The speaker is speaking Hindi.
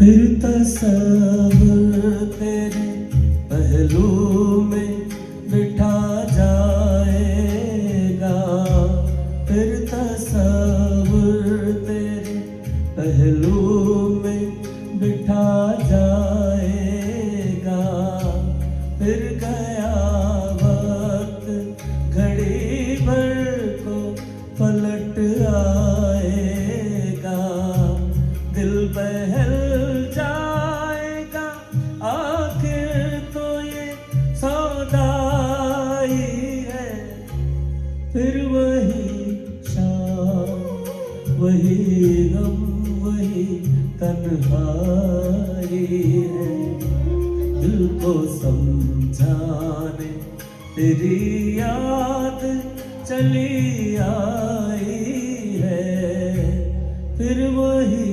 फिर तस्वीर तेरे पहलू में बिठा जाएगा, फिर तस्वीर तेरे पहलू में बिठा जाएगा। फिर गया वक्त घड़ी भर को पलट आएगा, दिल बहल जाएगा। आखिर तो ये सौदाई है, फिर वही शाम वही गम वही तन्हाई है। दिल को समझाने तेरी याद चली आई है, फिर वही